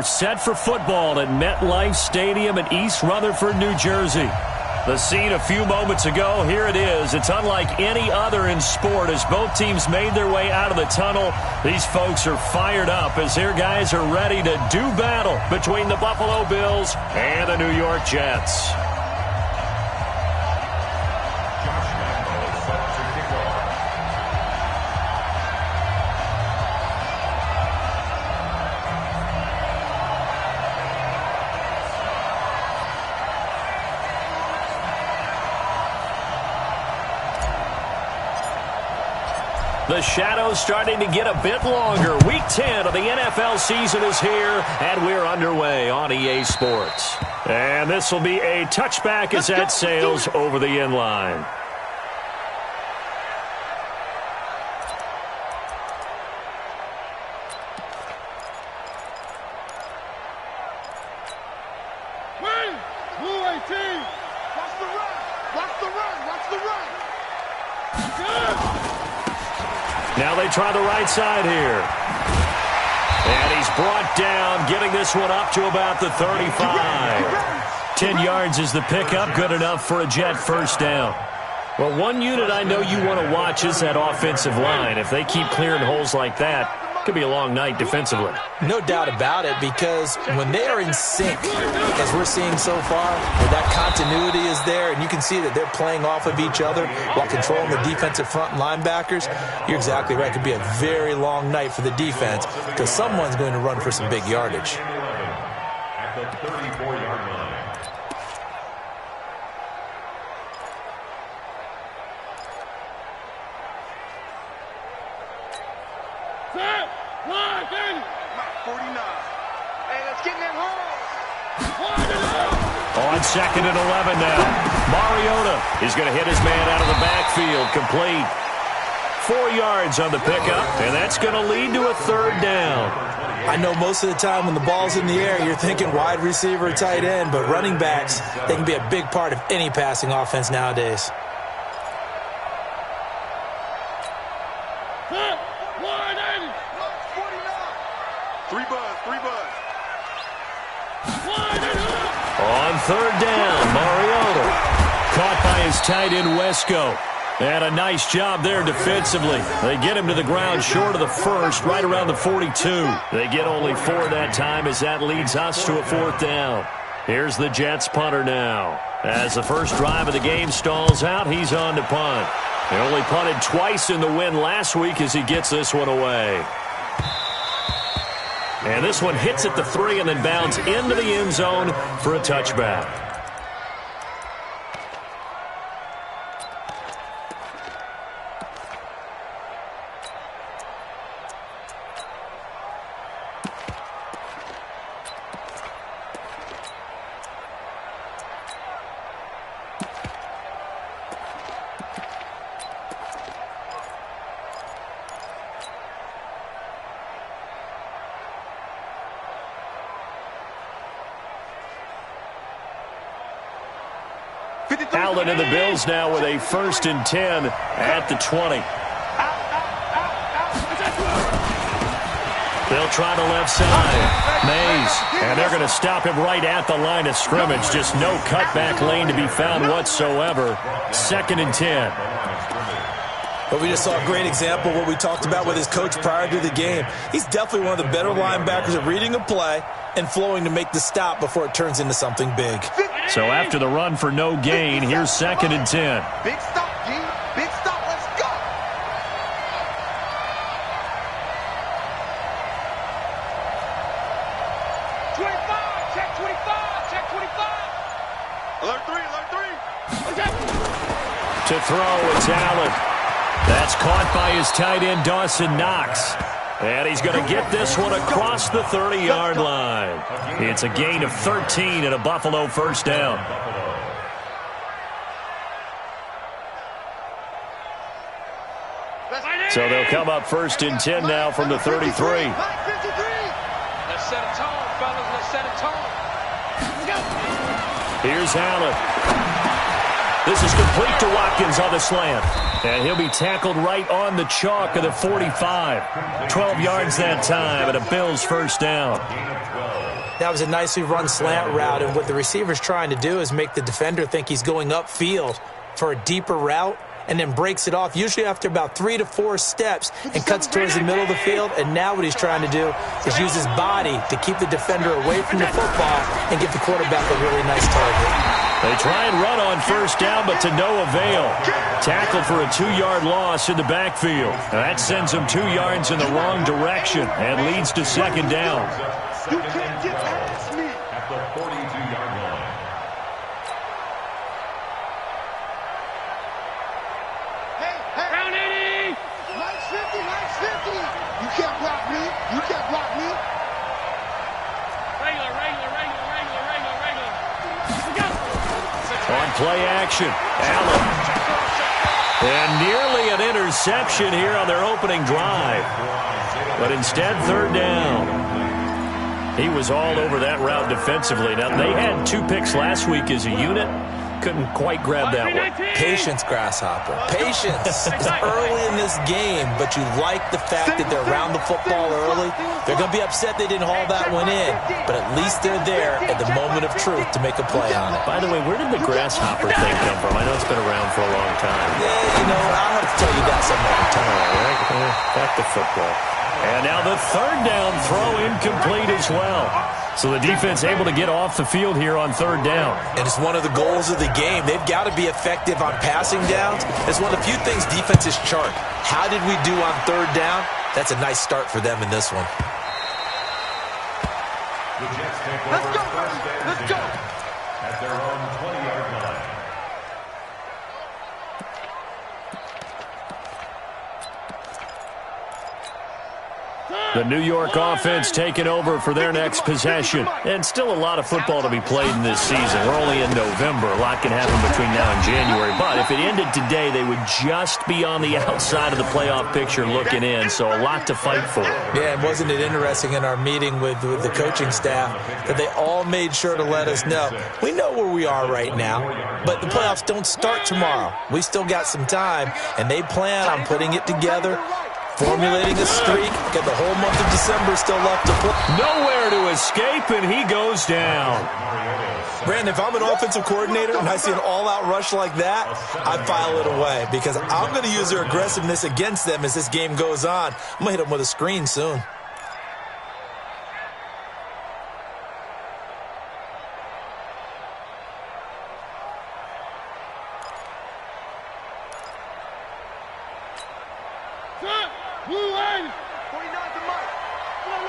Set for football at MetLife Stadium in East Rutherford, New Jersey. The scene a few moments ago, here it is. It's unlike any other in sport as both teams made their way out of the tunnel. These folks are fired up as their guys are ready to do battle between the Buffalo Bills and the New York Jets. The shadow's starting to get a bit longer. Week 10 of the NFL season is here, and we're underway on EA Sports. And this will be a touchback as that sails over the end line. Now they try the right side here. And he's brought down, getting this one up to about the 35. 10 yards is the pickup, good enough for a Jet first down. Well, one unit I know you want to watch is that offensive line. If they keep clearing holes like that, it could be a long night defensively. No doubt about it, because when they are in sync, as we're seeing so far, where that continuity is there, and you can see that they're playing off of each other while controlling the defensive front linebackers, you're exactly right. It could be a very long night for the defense because someone's going to run for some big yardage. At the 34-yard line. On second and 11 now. Mariota is going to hit his man out of the backfield. Complete. 4 yards on the pickup, and that's going to lead to a third down. I know most of the time when the ball's in the air, you're thinking wide receiver, tight end, but running backs, they can be a big part of any passing offense nowadays. On third down, Mariota caught by his tight end, Wesco. And a nice job there defensively. They get him to the ground short of the first, right around the 42. They get only 4 that time as that leads us to a fourth down. Here's the Jets punter now. As the first drive of the game stalls out, he's on to punt. He only punted twice in the win last week as he gets this one away. And this one hits at the 3 and then bounds into the end zone for a touchback. Allen and the Bills now with a 1st and 10 at the 20. They'll try the left side. Mays. And they're going to stop him right at the line of scrimmage. Just no cutback lane to be found whatsoever. 2nd and 10. But we just saw a great example of what we talked about with his coach prior to the game. He's definitely one of the better linebackers at reading a play and flowing to make the stop before it turns into something big. So after the run for no gain, here's 2nd and 10. Big stop, G. Big stop. Let's go. Check 25. Check 25. Alert 3. Okay. To throw, it's Allen. That's caught by his tight end, Dawson Knox. And he's going to get this one across the 30-yard line. It's a gain of 13 and a Buffalo first down. So they'll come up 1st and 10 now from the 33. Let's set a tone, fellas. Let's set a tone. Here's Allen. This is complete to Watkins on the slant. And he'll be tackled right on the chalk of the 45. 12 yards that time and a Bills first down. That was a nicely run slant route, and what the receiver's trying to do is make the defender think he's going upfield for a deeper route, and then breaks it off, usually after about 3 to 4 steps, and cuts towards the middle of the field. And now what he's trying to do is use his body to keep the defender away from the football and give the quarterback a really nice target. They try and run on first down, but to no avail. Tackled for a 2-yard loss in the backfield. That sends them 2 yards in the wrong direction and leads to second down. You can't get past me. At the 42-yard line. Hey, round 80. Nice 50, nice 50. You can't block me. You can't block me. Regular. On play action, Allen. And nearly an interception here on their opening drive. But instead, third down. He was all over that route defensively. Now, they had 2 picks last week as a unit. Couldn't quite grab that one. Patience, Grasshopper. Patience. It's early in this game, but you like the fact that they're around the football early. They're going to be upset they didn't haul that one in, but at least they're there at the moment of truth to make a play on it. By the way, where did the Grasshopper thing come from? I know it's been around for a long time. Yeah, I'll have to tell you that some other time. Back to football. And now the third down throw incomplete as well. So the defense able to get off the field here on third down. And it's one of the goals of the game. They've got to be effective on passing downs. It's one of the few things defenses chart. How did we do on third down? That's a nice start for them in this one. The Jets take over. Let's go, first and let's 10 go. At their own 20-yard line. The New York offense taking over for their next possession. And still a lot of football to be played in this season. We're only in November. A lot can happen between now and January. But if it ended today, they would just be on the outside of the playoff picture looking in. So a lot to fight for. Yeah, and wasn't it interesting in our meeting with the coaching staff that they all made sure to let us know, we know where we are right now, but the playoffs don't start tomorrow. We still got some time, and they plan on putting it together, formulating a streak. Got the whole month of December still left to play. Nowhere to escape, and he goes down. Brandon, if I'm an offensive coordinator and I see an all-out rush like that, I file it away because I'm going to use their aggressiveness against them as this game goes on. I'm going to hit them with a screen soon.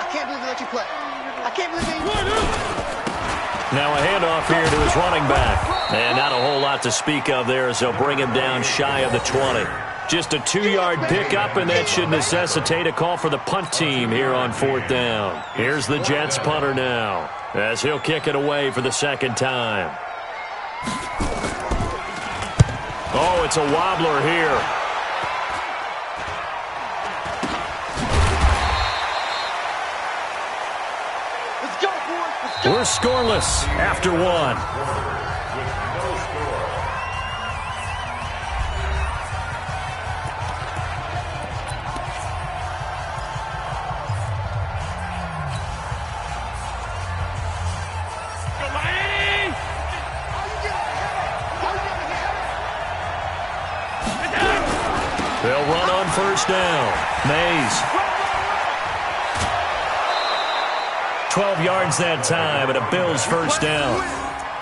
I can't believe they let you play. I can't believe they... Now a handoff here to his running back. And not a whole lot to speak of there as they'll bring him down shy of the 20. Just a 2-yard pickup, and that should necessitate a call for the punt team here on fourth down. Here's the Jets punter now as he'll kick it away for the second time. Oh, it's a wobbler here. We're scoreless after one. They'll run on first down. Mays. 12 yards that time, and a Bills first down.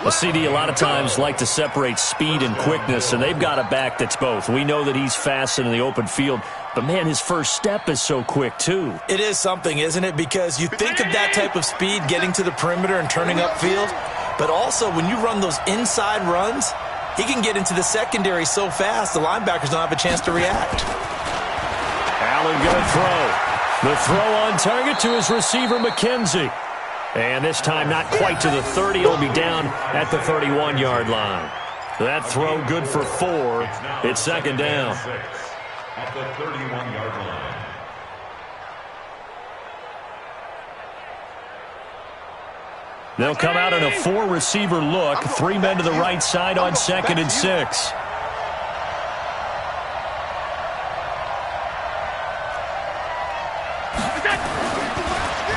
The CD a lot of times like to separate speed and quickness, and they've got a back that's both. We know that he's fast in the open field, but, man, his first step is so quick, too. It is something, isn't it? Because you think of that type of speed getting to the perimeter and turning upfield, but also when you run those inside runs, he can get into the secondary so fast the linebackers don't have a chance to react. Allen going to throw. The throw on target to his receiver, McKenzie. And this time not quite to the 30. He'll be down at the 31-yard line. That throw good for 4. It's second down. At the 31-yard line. They'll come out in a 4-receiver look. 3 men to the right side on 2nd and 6.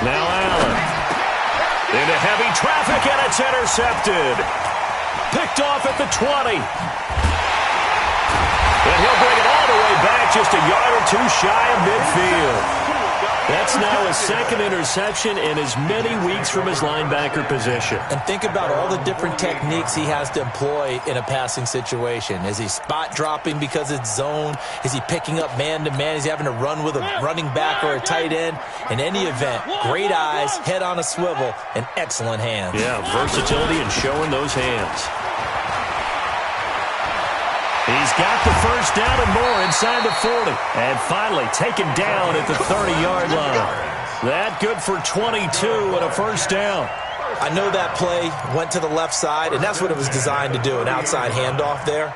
Now Allen. In Into heavy traffic, and it's intercepted. Picked off at the 20. And he'll bring it all the way back, just a yard or two shy of midfield. That's now his second interception in as many weeks from his linebacker position. And think about all the different techniques he has to employ in a passing situation. Is he spot dropping because it's zone? Is he picking up man-to-man? Is he having to run with a running back or a tight end? In any event, great eyes, head on a swivel, and excellent hands. Yeah, versatility and showing those hands. He's got the first down and more inside the 40. And finally taken down at the 30-yard line. That good for 22 and a first down. I know that play went to the left side, and that's what it was designed to do, an outside handoff there.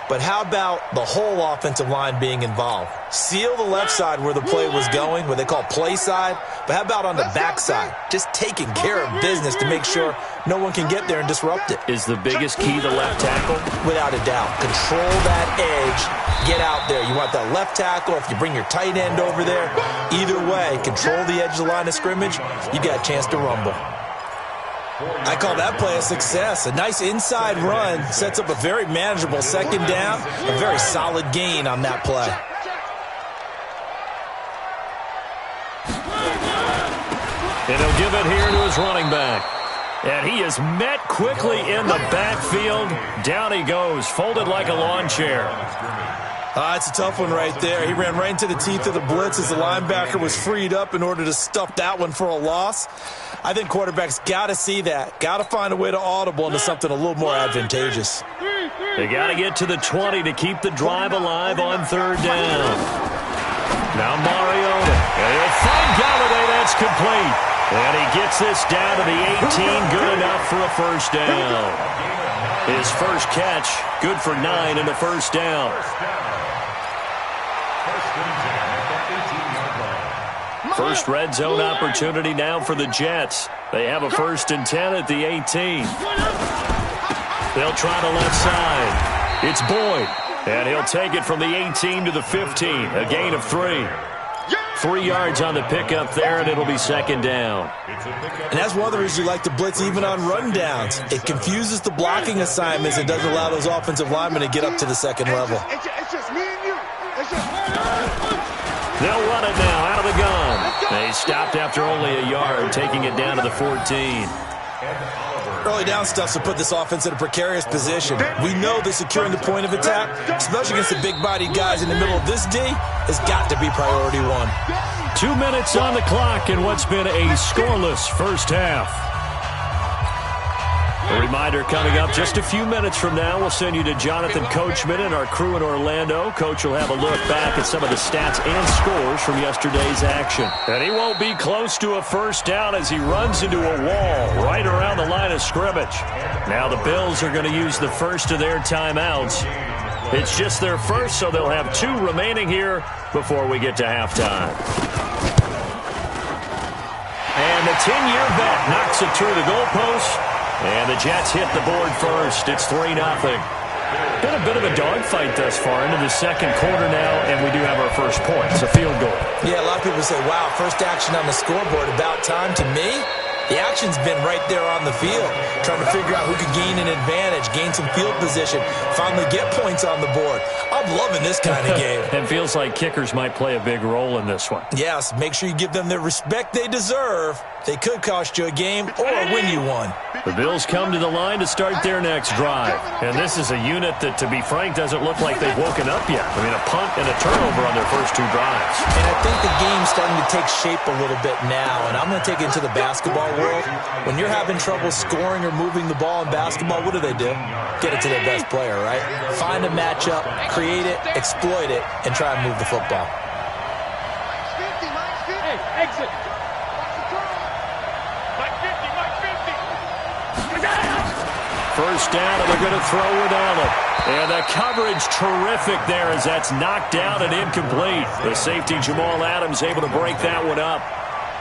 But how about the whole offensive line being involved? Seal the left side where the play was going, what they call play side. But how about on the back side? Just taking care of business to make sure no one can get there and disrupt it. Is the biggest key the left tackle? Without a doubt. Control that edge. Get out there. You want that left tackle. If you bring your tight end over there, either way, control the edge of the line of scrimmage, you got a chance to rumble. I call that play a success. A nice inside run sets up a very manageable second down. A very solid gain on that play. And he'll give it here to his running back. And he is met quickly in the backfield. Down he goes, folded like a lawn chair. It's a tough one right there. He ran right into the teeth of the blitz as the linebacker was freed up in order to stuff that one for a loss. I think quarterbacks got to see that. Got to find a way to audible into something a little more advantageous. They got to get to the 20 to keep the drive alive on third down. Now Mariota. And he'll find Galladay. That's complete. And he gets this down to the 18. Good enough for a first down. His first catch, good for 9 and a first down. First red zone opportunity now for the Jets. They have a 1st and 10 at the 18. They'll try the left side. It's Boyd. And he'll take it from the 18 to the 15. A gain of 3. 3 yards on the pickup there, and it'll be second down. And that's one of the reasons you like to blitz even on rundowns. It confuses the blocking assignments and doesn't allow those offensive linemen to get up to the second level. It's just me and you. They'll run it now out of the gun. They stopped after only a yard, taking it down to the 14. Early down stuff to put this offense in a precarious position. We know that securing the point of attack, especially against the big-bodied guys in the middle of this D, has got to be priority one. 2 minutes on the clock in what's been a scoreless first half. A reminder coming up just a few minutes from now. We'll send you to Jonathan Coachman and our crew in Orlando. Coach will have a look back at some of the stats and scores from yesterday's action. And he won't be close to a first down as he runs into a wall right around the line of scrimmage. Now the Bills are going to use the first of their timeouts. It's just their first, so they'll have 2 remaining here before we get to halftime. And the 10-year vet knocks it through the goalpost. And the Jets hit the board first. It's 3-0. Been a bit of a dogfight thus far into the second quarter now, and we do have our first point. It's a field goal. Yeah, a lot of people say, wow, first action on the scoreboard, about time. To me, the action's been right there on the field, trying to figure out who could gain an advantage, gain some field position, finally get points on the board. I'm loving this kind of game. It feels like kickers might play a big role in this one. Yes, make sure you give them the respect they deserve. They could cost you a game or win you one. The Bills come to the line to start their next drive. And this is a unit that, to be frank, doesn't look like they've woken up yet. I mean, a punt and a turnover on their first 2 drives. And I think the game's starting to take shape a little bit now. And I'm going to take it into the basketball world. When you're having trouble scoring or moving the ball in basketball, what do? Get it to their best player, right? Find a matchup, create it, exploit it, and try and move the football. Hey, exit. First down, and they're going to throw with Allen. And the coverage terrific there as that's knocked down and incomplete. The safety, Jamal Adams, able to break that one up.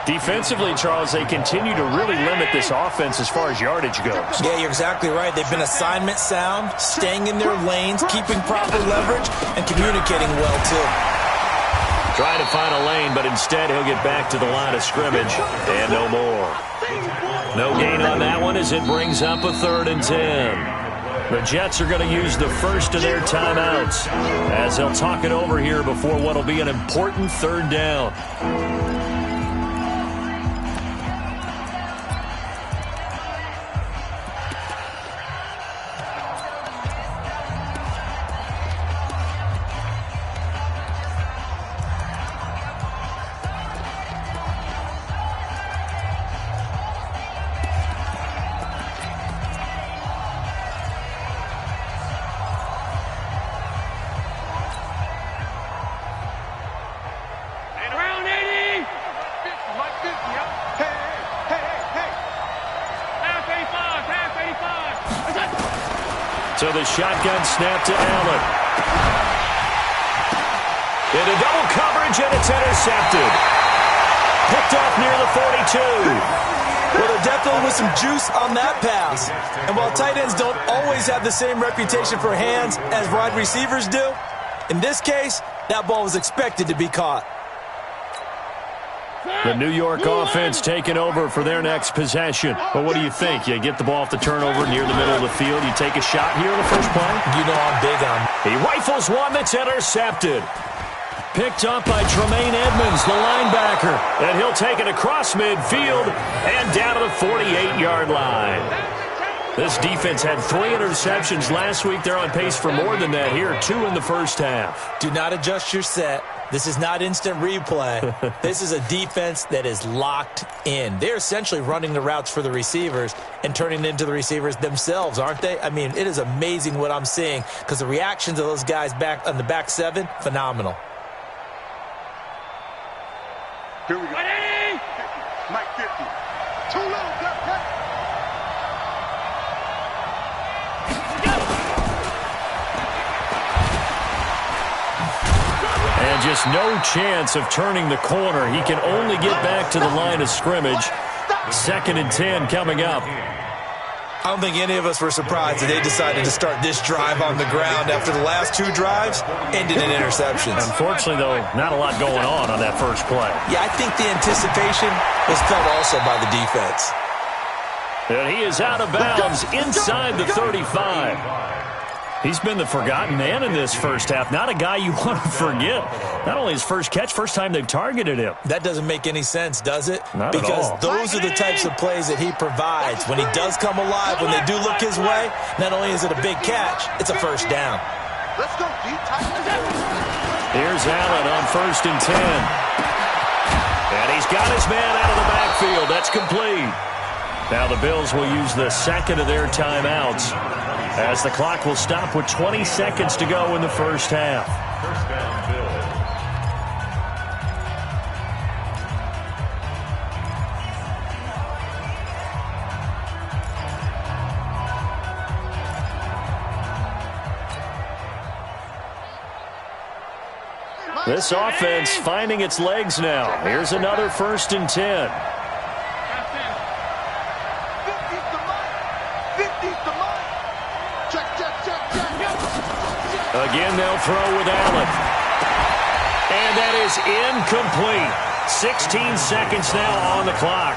Defensively, Charles, they continue to really limit this offense as far as yardage goes. Yeah, you're exactly right. They've been assignment sound, staying in their lanes, keeping proper leverage, and communicating well, too. Trying to find a lane, but instead he'll get back to the line of scrimmage, and no more. No gain on that one as it brings up a 3rd and 10. The Jets are going to use the first of their timeouts as they'll talk it over here before what will be an important 3rd down. So the shotgun snap to Allen. Into double coverage, and it's intercepted. Picked off near the 42. Well, there definitely was some juice on that pass. And while tight ends don't always have the same reputation for hands as wide receivers do, in this case, that ball was expected to be caught. The New York offense taking over for their next possession. Well, what do you think? You get the ball off the turnover near the middle of the field. You take a shot here in the first play? You know I'm big on. He rifles one that's intercepted. Picked up by Tremaine Edmonds, the linebacker. And he'll take it across midfield and down to the 48-yard line. This defense had 3 interceptions last week. They're on pace for more than that here. 2 in the first half. Do not adjust your set. This is not instant replay. This is a defense that is locked in. They're essentially running the routes for the receivers and turning it into the receivers themselves, aren't they? I mean, it is amazing what I'm seeing because the reactions of those guys back on the back 7, phenomenal. Here we go. Mike 50. Too low. And just no chance of turning the corner. He can only get back to the line of scrimmage. 2nd and 10 coming up. I don't think any of us were surprised that they decided to start this drive on the ground after the last 2 drives ended in interceptions. Unfortunately, though, not a lot going on that first play. Yeah, I think the anticipation was felt also by the defense. And he is out of bounds inside the 35. He's been the forgotten man in this first half. Not a guy you want to forget. Not only his first catch, first time they've targeted him. That doesn't make any sense, does it? Not at all. Because those are the types of plays that he provides. When he does come alive, when they do look his way, not only is it a big catch, it's a first down. Let's go, D. Here's Allen on 1st and 10. And he's got his man out of the backfield. That's complete. Now the Bills will use the 2nd of their timeouts as the clock will stop with 20 seconds to go in the first half. First down, Bills. This offense finding its legs now. Here's another 1st and 10. Again, they'll throw with Allen. And that is incomplete. 16 seconds now on the clock.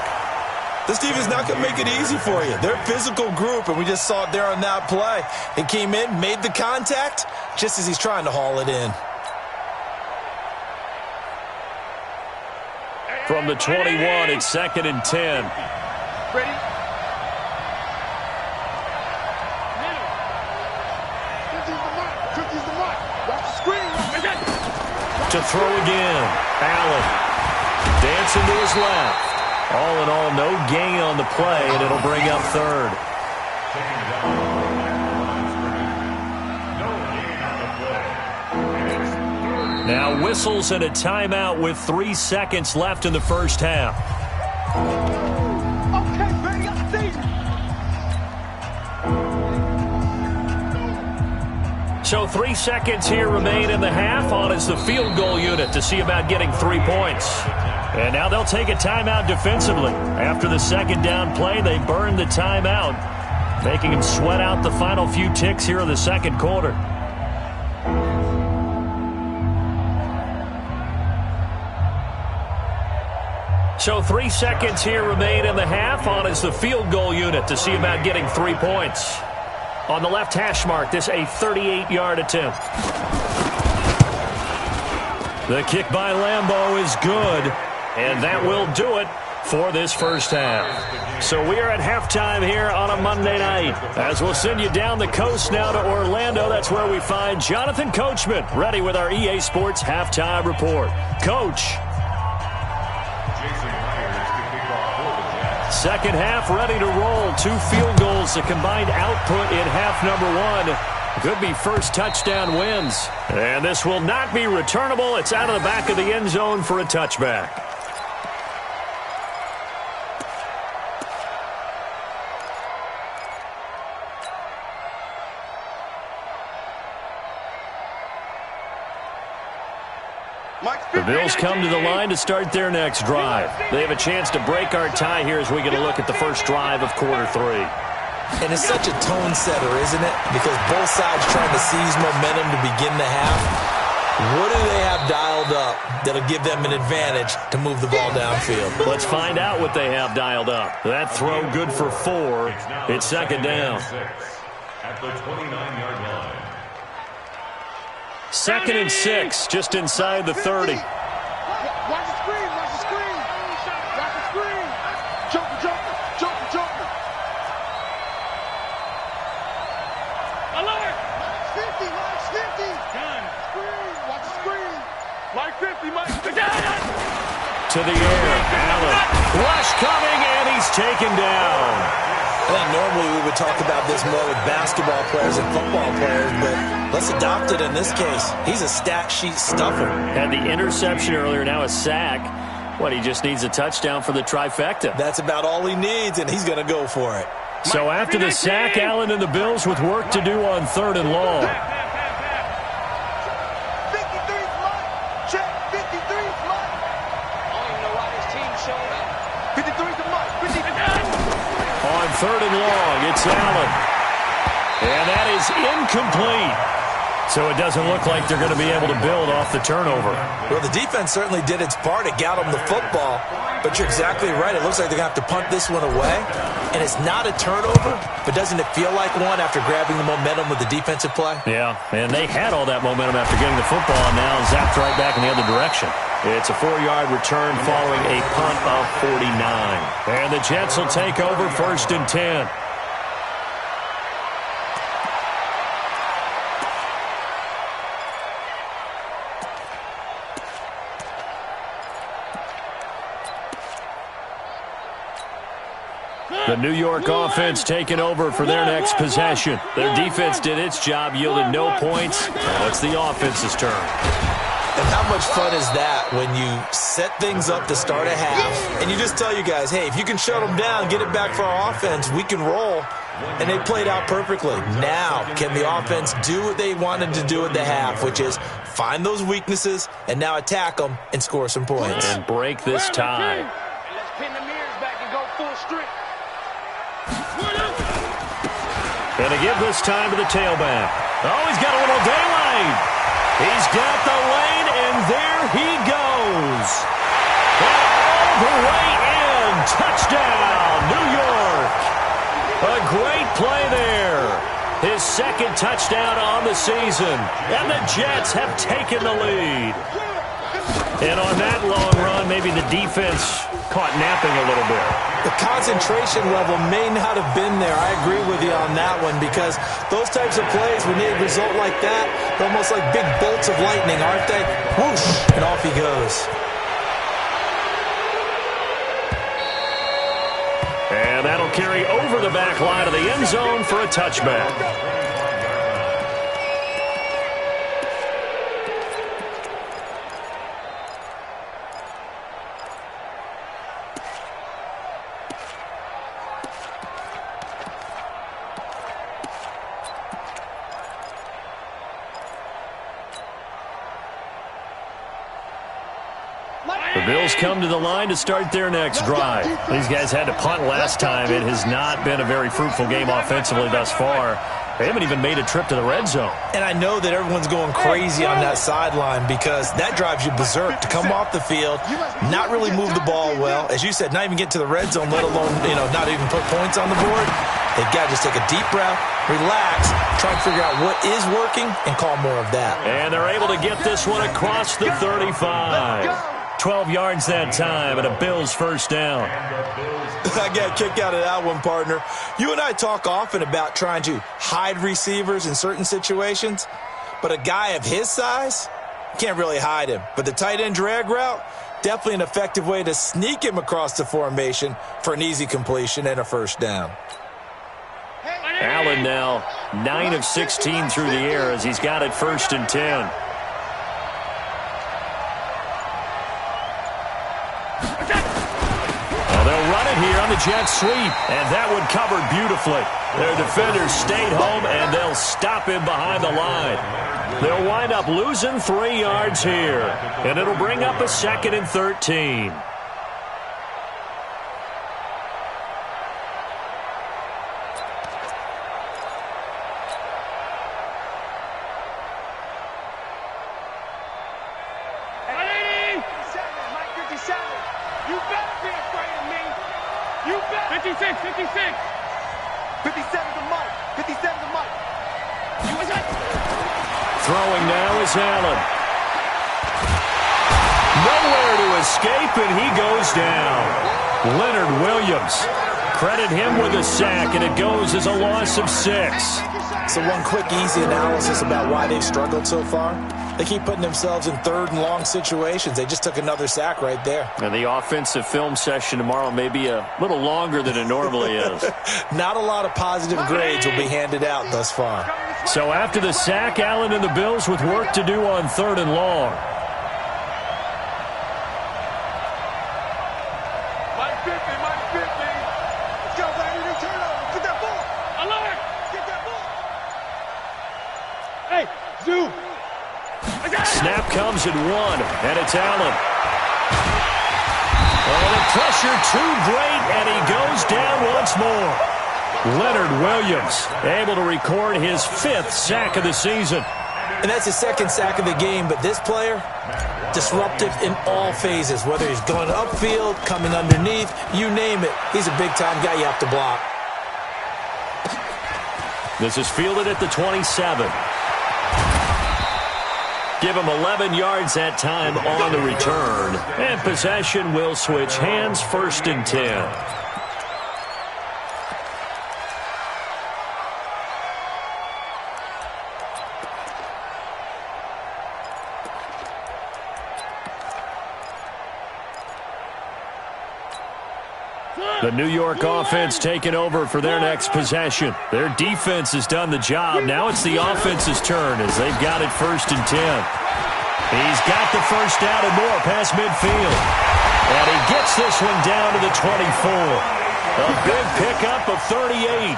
This team is not going to make it easy for you. They're a physical group, and we just saw it there on that play. He came in, made the contact, just as he's trying to haul it in. From the 21, it's 2nd and 10. Ready? To throw again. Allen dancing to his left. All in all, no gain on the play, and it'll bring up 3rd. Now whistles and a timeout with 3 seconds left in the first half. Okay, ready, I see. So 3 seconds here remain in the half. On is the field goal unit to see about getting 3 points. And now they'll take a timeout defensively. After the 2nd down play, they burn the timeout, making them sweat out the final few ticks here of the 2nd quarter. So 3 seconds here remain in the half. On is the field goal unit to see about getting 3 points. On the left hash mark, this a 38-yard attempt. The kick by Lambeau is good, and that will do it for this first half. So we are at halftime here on a Monday night. As we'll send you down the coast now to Orlando, that's where we find Jonathan Coachman, ready with our EA Sports halftime report. Coach. Second half ready to roll. 2 field goals, the combined output in half number 1. Could be first touchdown wins. And this will not be returnable. It's out of the back of the end zone for a touchback. The Bills come to the line to start their next drive. They have a chance to break our tie here as we get a look at the first drive of quarter 3. And it's such a tone setter, isn't it? Because both sides trying to seize momentum to begin the half. What do they have dialed up that'll give them an advantage to move the ball downfield? Let's find out what they have dialed up. That throw good for 4. It's second down. At the 29-yard line. 2nd and 6, just inside the 30. Watch the screen, watch the screen. Watch the screen. Joker. Alert. 50, Mike, 50. Done. Screen, watch the screen. Like 50, Mike. To the air, Allen. Rush coming, and he's taken down. I think normally we would talk about this more with basketball players and football players, but let's adopt it in this case. He's a stat sheet stuffer. Had the interception earlier, now a sack. He just needs a touchdown for the trifecta. That's about all he needs, and he's going to go for it. So after the sack, Allen and the Bills with work to do on 3rd and long. 53's Mike. Check, 53's Mike. I don't even know why this team showed up. 53's the Mike. 53's On 3rd and long, it's Allen. And that is incomplete. So it doesn't look like they're going to be able to build off the turnover. Well, the defense certainly did its part. It got them the football. But you're exactly right. It looks like they're going to have to punt this one away. And it's not a turnover, but doesn't it feel like one after grabbing the momentum with the defensive play? Yeah, and they had all that momentum after getting the football, and now zapped right back in the other direction. It's a 4-yard return following a punt of 49. And the Jets will take over 1st and 10. The New York offense taking over for their next possession. Their defense did its job, yielded no points. Now it's the offense's turn. And how much fun is that when you set things up to start a half, and you just tell you guys, hey, if you can shut them down, get it back for our offense, we can roll. And they played out perfectly. Now, can the offense do what they wanted to do at the half, which is find those weaknesses and now attack them and score some points. And break this tie. Let's pin the mirrors back and go full strength. And to give this time to the tailback. Oh, he's got a little daylight. He's got the lane, and there he goes. All the way in. Touchdown, New York. A great play there. His 2nd touchdown on the season. And the Jets have taken the lead. And on that long run, maybe the defense caught napping a little bit. The concentration level may not have been there. I agree with you on that one, because those types of plays, when they result like that, they're almost like big bolts of lightning, aren't they? Whoosh, and off he goes. And that'll carry over the back line of the end zone for a touchback. The Bills come to the line to start their next drive. These guys had to punt last time. It has not been a very fruitful game offensively thus far. They haven't even made a trip to the red zone. And I know that everyone's going crazy on that sideline because that drives you berserk to come off the field, not really move the ball well. As you said, not even get to the red zone, let alone, not even put points on the board. They've got to just take a deep breath, relax, try and figure out what is working, and call more of that. And they're able to get this one across the 35. 12 yards that time, and a Bills first down. I got a kick out of that one, partner. You and I talk often about trying to hide receivers in certain situations, but a guy of his size, can't really hide him. But the tight end drag route, definitely an effective way to sneak him across the formation for an easy completion and a first down. Allen now 9 of 16 through the air as he's got it 1st and 10. They'll run it here on the jet sweep, and that one covered beautifully. Their defenders stayed home, and they'll stop him behind the line. They'll wind up losing 3 yards here, and it'll bring up a 2nd and 13. You better be afraid of me. You better. 56, 56. 57 to Mike. 57 to Mike. Throwing now is Allen. Nowhere to escape, and he goes down. Leonard Williams. Credit him with a sack, and it goes as a loss of 6. So one quick, easy analysis about why they've struggled so far. They keep putting themselves in 3rd and long situations. They just took another sack right there. And the offensive film session tomorrow may be a little longer than it normally is. Not a lot of positive grades will be handed out thus far. So after the sack, Allen and the Bills with work to do on 3rd and long. Mike 50, Mike 50. Let's go, baby. Turnover. Get that ball. Alert. Get that ball. Hey, Zoo. Snap comes at 1, and it's Allen. Oh, the pressure too great, and he goes down once more. Leonard Williams able to record his 5th sack of the season. And that's his 2nd sack of the game, but this player, disruptive in all phases, whether he's going upfield, coming underneath, you name it. He's a big-time guy you have to block. This is fielded at the 27. Give him 11 yards that time on the return. And possession will switch hands, 1st and 10. The New York offense taking over for their next possession. Their defense has done the job. Now it's the offense's turn as they've got it 1st and 10. He's got the first down and more past midfield. And he gets this one down to the 24. A big pickup of 38.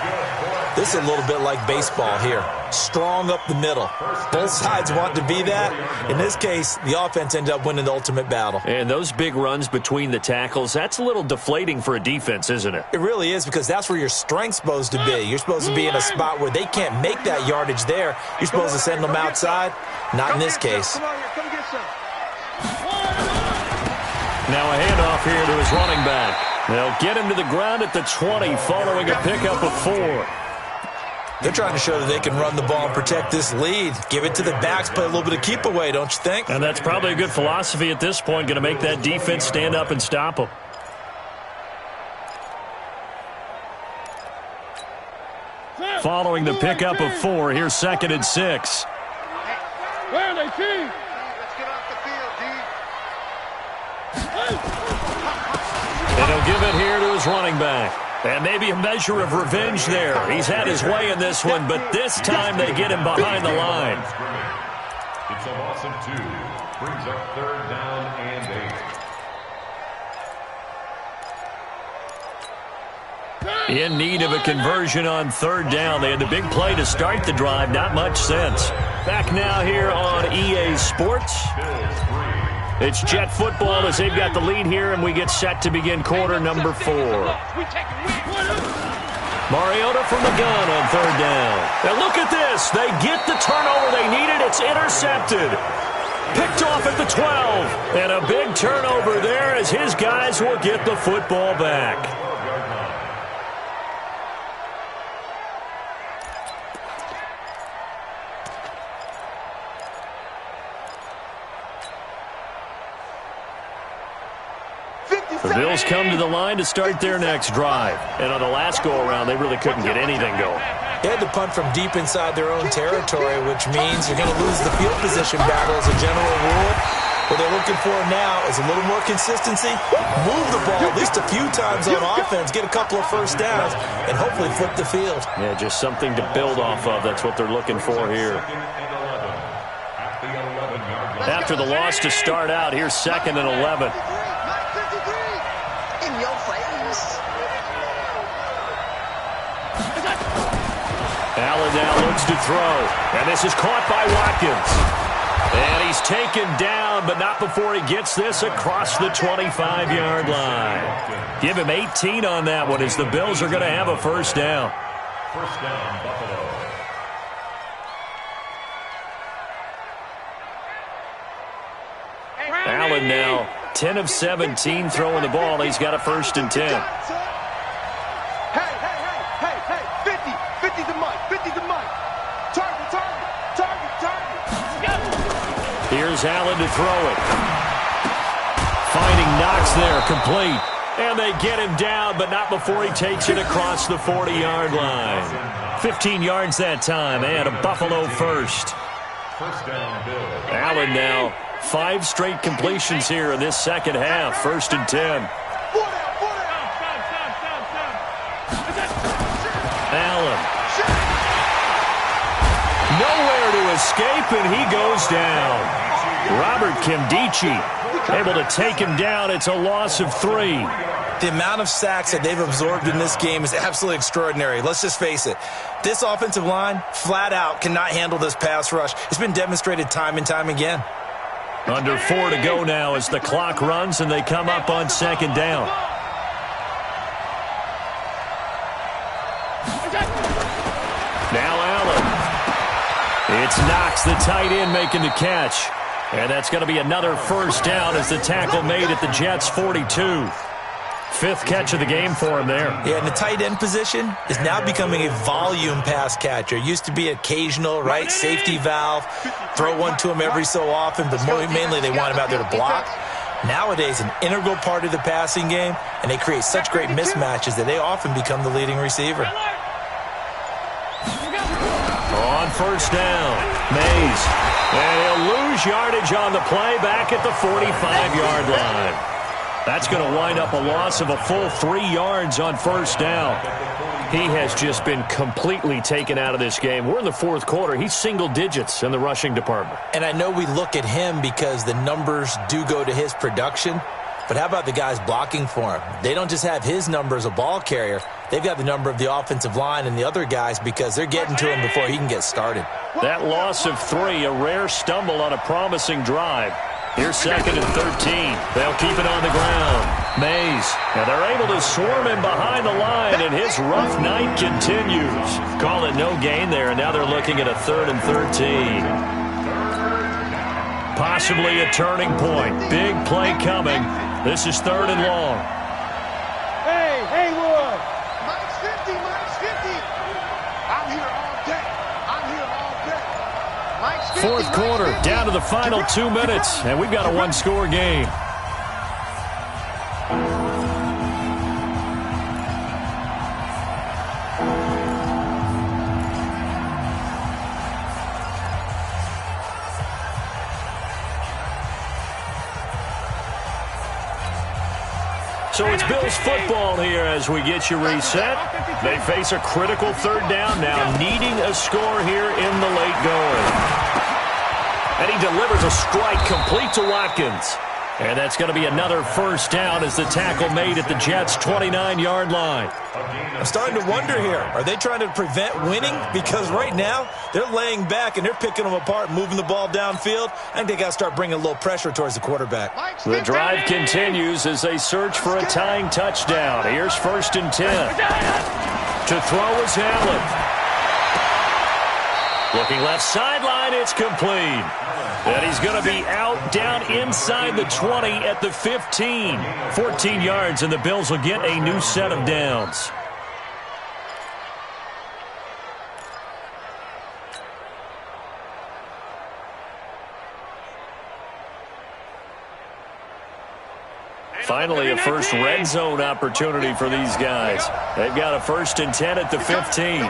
This is a little bit like baseball here. Strong up the middle. Both sides want to be that. In this case, the offense ended up winning the ultimate battle. And those big runs between the tackles, that's a little deflating for a defense, isn't it? It really is, because that's where your strength's supposed to be. You're supposed to be in a spot where they can't make that yardage there. You're supposed to send them outside. Not in this case. Come on here. Come get some. Now a handoff here to his running back. They'll get him to the ground at the 20 following a pickup of 4. They're trying to show that they can run the ball and protect this lead. Give it to the backs, play a little bit of keep away, don't you think? And that's probably a good philosophy at this point, going to make that defense stand up and stop them. Following the pickup of 4, here's 2nd and 6. Where are they, T? Let's get off the field, D. And he'll give it here to his running back. And maybe a measure of revenge there. He's had his way in this one, but this time they get him behind the line. It's a loss of 2. Brings up 3rd down and 8. In need of a conversion on 3rd down. They had the big play to start the drive. Not much sense. Back now here on EA Sports. It's Jet football as they've got the lead here, and we get set to begin quarter number 4. Mariota from the gun on third down. And look at this. They get the turnover they needed. It's intercepted. Picked off at the 12. And a big turnover there as his guys will get the football back. The Bills come to the line to start their next drive. And on the last go-around, they really couldn't get anything going. They had to punt from deep inside their own territory, which means you're going to lose the field position battle as a general rule. What they're looking for now is a little more consistency, move the ball at least a few times on offense, get a couple of first downs, and hopefully flip the field. Yeah, just something to build off of. That's what they're looking for here. After the loss to start out, here's 2nd and 11. In your face. Allen now looks to throw. And this is caught by Watkins. And he's taken down, but not before he gets this across the 25-yard line. Give him 18 on that one as the Bills are going to have a first down. First down, Buffalo. Allen now 10 of 17 throwing the ball. He's got a 1st and 10. Hey, 50's a mic, 50's a mic. Target. Here's Allen to throw it. Finding Knox there, complete. And they get him down, but not before he takes it across the 40-yard line. 15 yards that time, and a Buffalo first. First down, Bills. Allen now 5 straight completions here in this second half. 1st and 10. Allen. Nowhere to escape, and he goes down. Robert Nkemdiche able to take him down. It's a loss of 3. The amount of sacks that they've absorbed in this game is absolutely extraordinary. Let's just face it. This offensive line, flat out, cannot handle this pass rush. It's been demonstrated time and time again. Under 4 to go now as the clock runs and they come up on 2nd down. Now Allen. It's Knox, the tight end, making the catch. And that's going to be another first down as the tackle made at the Jets' 42. 5th catch of the game for him there. Yeah, and the tight end position is now becoming a volume pass catcher. Used to be occasional, right, safety valve, throw one to him every so often, but mainly they want him out there to block. Nowadays, an integral part of the passing game, and they create such great mismatches that they often become the leading receiver. On first down, Mays. And he'll lose yardage on the play back at the 45-yard line. That's going to wind up a loss of a full 3 yards on first down. He has just been completely taken out of this game. We're in the 4th quarter. He's single digits in the rushing department. And I know we look at him because the numbers do go to his production. But how about the guys blocking for him? They don't just have his number as a ball carrier. They've got the number of the offensive line and the other guys because they're getting to him before he can get started. That loss of 3, a rare stumble on a promising drive. Here's 2nd and 13. They'll keep it on the ground. Mays. And they're able to swarm him behind the line, and his rough night continues. Call it no gain there, and now they're looking at a 3rd and 13. Possibly a turning point. Big play coming. This is 3rd and long. Hey, Haywood. Mike's 50. I'm here all day. Mike's 50. 4th quarter, down to the final 2 minutes, and we've got a 1-score game. So it's Bills football here as we get you reset. They face a critical 3rd down now, needing a score here in the late going. And he delivers a strike complete to Watkins. And that's going to be another first down as the tackle made at the Jets' 29-yard line. I'm starting to wonder here, are they trying to prevent winning? Because right now, they're laying back and they're picking them apart, moving the ball downfield. I think they got to start bringing a little pressure towards the quarterback. The drive continues as they search for a tying touchdown. Here's 1st and 10. To throw is Allen. Looking left sideline, it's complete. And he's going to be out down inside the 20 at the 15. 14 yards, and the Bills will get a new set of downs. Finally, a first red zone opportunity for these guys. They've got a 1st and 10 at the 15.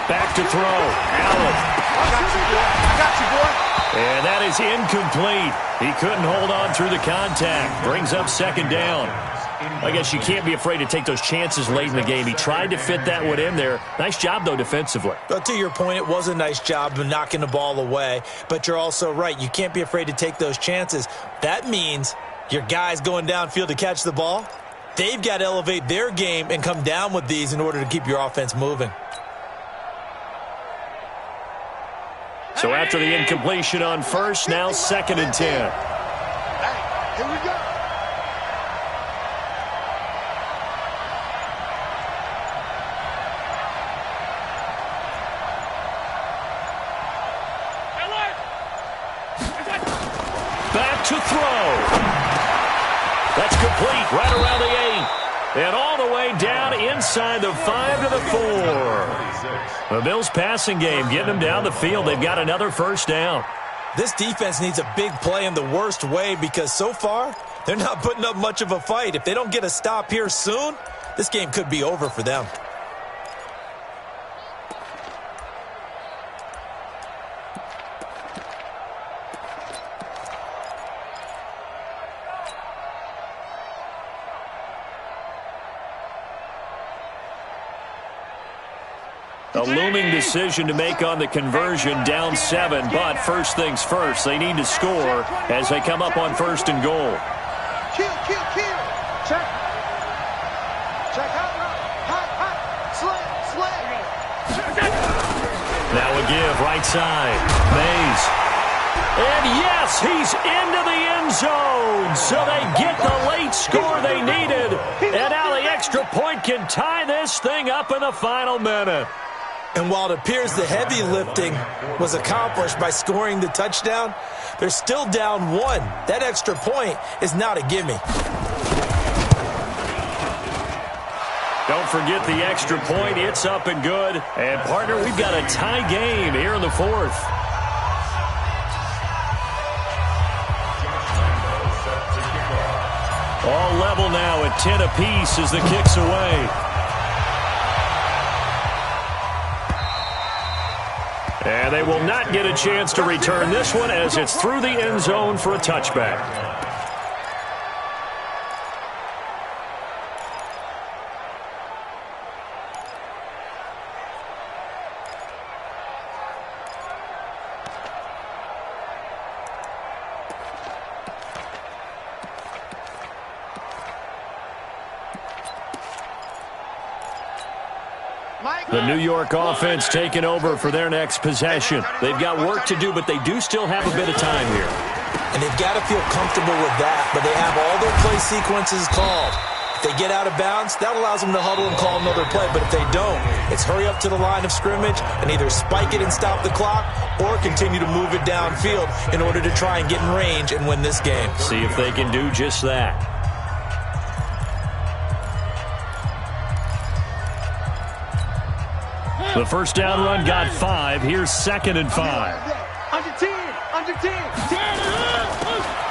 Back to throw. Allen. I got you, boy. And that is incomplete. He couldn't hold on through the contact. Brings up 2nd down. I guess you can't be afraid to take those chances late in the game. He tried to fit that one in there. Nice job, though, defensively. But to your point, it was a nice job of knocking the ball away. But you're also right. You can't be afraid to take those chances. That means your guys going downfield to catch the ball, they've got to elevate their game and come down with these in order to keep your offense moving. So after the incompletion on 1st, now 2nd and 10. Hey, here we go. Back to throw. That's complete right around the 8. And all the way down inside the 5 to the 4. The Bills passing game getting them down the field. They've got another 1st down. This defense needs a big play in the worst way because so far they're not putting up much of a fight. If they don't get a stop here soon, this game could be over for them. A looming decision to make on the conversion, down 7, but first things first, they need to score as they come up on 1st and goal. Kill. Check. Hot. Slam. Now a give, right side. Mays. And yes, he's into the end zone. So they get the late score they needed. And now the extra point can tie this thing up in the final minute. And while it appears the heavy lifting was accomplished by scoring the touchdown, they're still down 1. That extra point is not a gimme. Don't forget the extra point. It's up and good. And, partner, we've got a tie game here in the 4th. All level now at 10 apiece as the kick's away. And they will not get a chance to return this one as it's through the end zone for a touchback. The New York offense taking over for their next possession. They've got work to do, but they do still have a bit of time here. And they've got to feel comfortable with that, but they have all their play sequences called. If they get out of bounds, that allows them to huddle and call another play, but if they don't, it's hurry up to the line of scrimmage and either spike it and stop the clock or continue to move it downfield in order to try and get in range and win this game. See if they can do just that. The first down run got 5. Here's 2nd and 5. Under 10.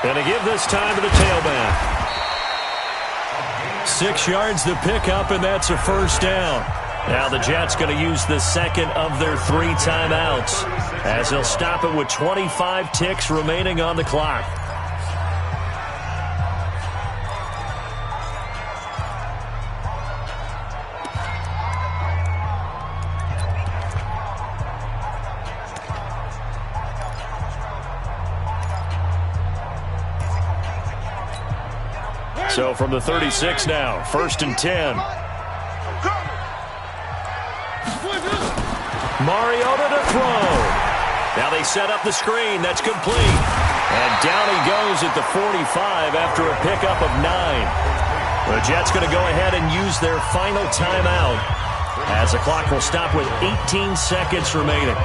And to give this time to the tailback. 6 yards to pick up, and that's a 1st down. Now the Jets going to use the 2nd of their 3 timeouts as they'll stop it with 25 ticks remaining on the clock. So from the 36 now, 1st and 10. Mariota to throw. Now they set up the screen. That's complete. And down he goes at the 45 after a pickup of 9. The Jets going to go ahead and use their final timeout as the clock will stop with 18 seconds remaining.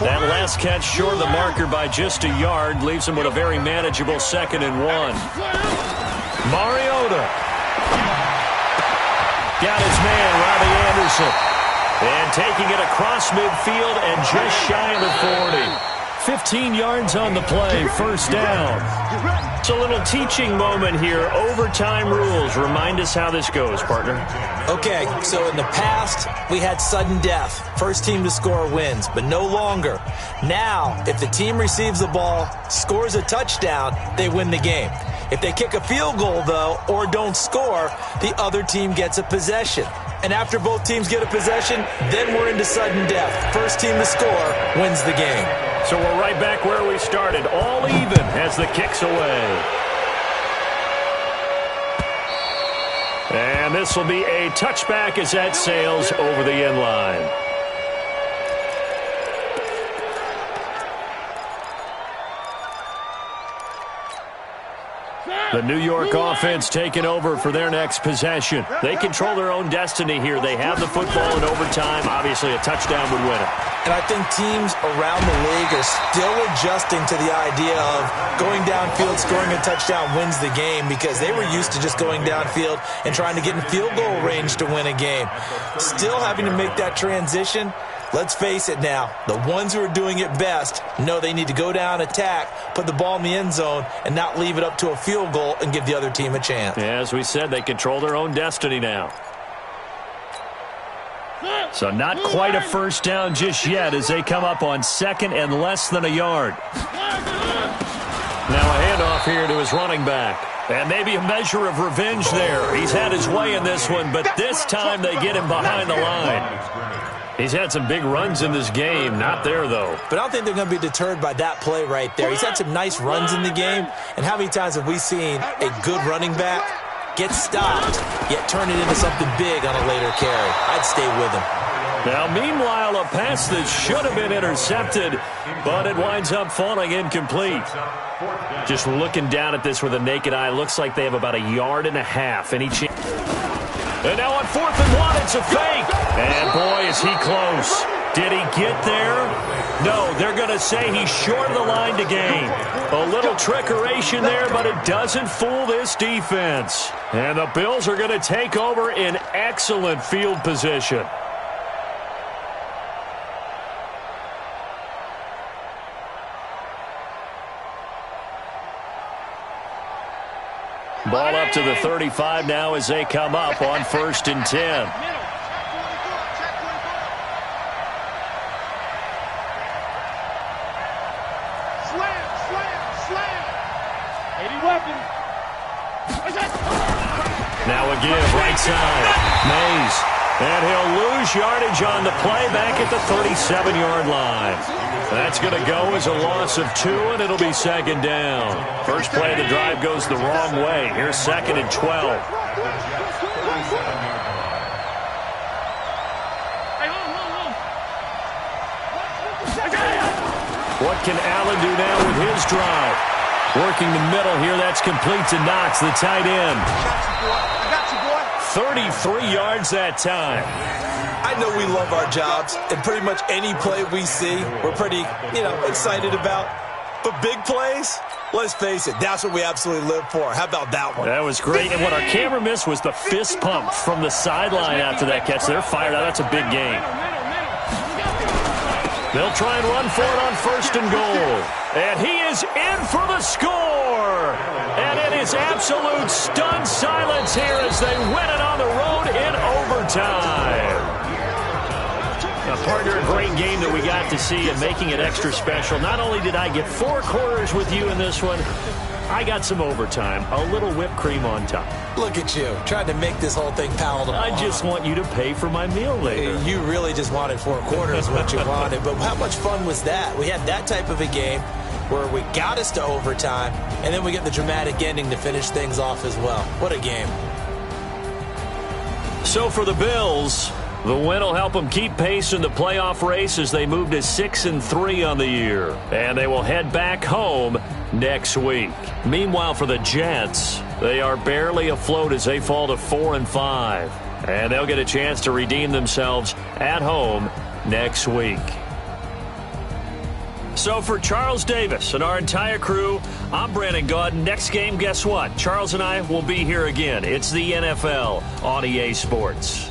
That last catch short of the marker by just a yard leaves him with a very manageable 2nd and 1. Mariota. Got his man, Robbie Anderson. And taking it across midfield and just shy of the 40. 15 yards on the play, 1st down. It's a little teaching moment here. Overtime rules. Remind us how this goes, partner. Okay, so in the past, we had sudden death. First team to score wins, but no longer. Now, if the team receives the ball, scores a touchdown, they win the game. If they kick a field goal, though, or don't score, the other team gets a possession. And after both teams get a possession, then we're into sudden death. First team to score wins the game. So we're right back where we started, all even as the kick's away. And this will be a touchback as that sails over the end line. The New York offense taking over for their next possession. They control their own destiny here. They have the football in overtime. Obviously, a touchdown would win it. And I think teams around the league are still adjusting to the idea of going downfield, scoring a touchdown wins the game, because they were used to just going downfield and trying to get in field goal range to win a game. Still having to make that transition. Let's face it now, the ones who are doing it best know they need to go down, attack, put the ball in the end zone, and not leave it up to a field goal and give the other team a chance. Yeah, as we said, they control their own destiny now. So not quite a first down just yet as they come up on 2nd and less than a yard. Now a handoff here to his running back. And maybe a measure of revenge there. He's had his way in this one, but this time they get him behind the line. He's had some big runs in this game. Not there, though. But I don't think they're going to be deterred by that play right there. He's had some nice runs in the game. And how many times have we seen a good running back get stopped, yet turn it into something big on a later carry? I'd stay with him. Now, meanwhile, a pass that should have been intercepted, but it winds up falling incomplete. Just looking down at this with a naked eye, looks like they have about 1.5 yards. Any chance? And now on 4th and 1, it's a fake. And boy, is he close. Did he get there? No, they're going to say he's short of the line to gain. A little trickeration there, but it doesn't fool this defense. And the Bills are going to take over in excellent field position. Ball up to the 35 now as they come up on 1st and 10. Now a give, right side. Mays. And he'll lose yardage on the play back at the 37-yard line. That's going to go as a loss of 2, and it'll be 2nd down. First play of the drive goes the wrong way. Here's 2nd and 12. What can Allen do now with his drive? Working the middle here, that's complete to Knox, the tight end. 33 yards that time. I know we love our jobs, and pretty much any play we see, we're pretty, excited about. But big plays, let's face it, that's what we absolutely live for. How about that one? That was great, and what our camera missed was the fist pump from the sideline after that catch. They're fired out. That's a big game. They'll try and run for it on 1st and goal. And he is in for the score. And it is absolute stunned silence here as they win it on the road in overtime. Now, partner, a great game that we got to see and making it extra special. Not only did I get 4 quarters with you in this one, I got some overtime, a little whipped cream on top. Look at you, trying to make this whole thing palatable. I just want you to pay for my meal later. You really just wanted 4 quarters what you wanted. But how much fun was that? We had that type of a game where we got us to overtime, and then we get the dramatic ending to finish things off as well. What a game. So for the Bills, the win will help them keep pace in the playoff race as they move to 6-3 on the year. And they will head back home next week. Meanwhile, for the Jets, they are barely afloat as they fall to 4-5. And they'll get a chance to redeem themselves at home next week. So for Charles Davis and our entire crew, I'm Brandon Gaudin. Next game, guess what? Charles and I will be here again. It's the NFL on EA Sports.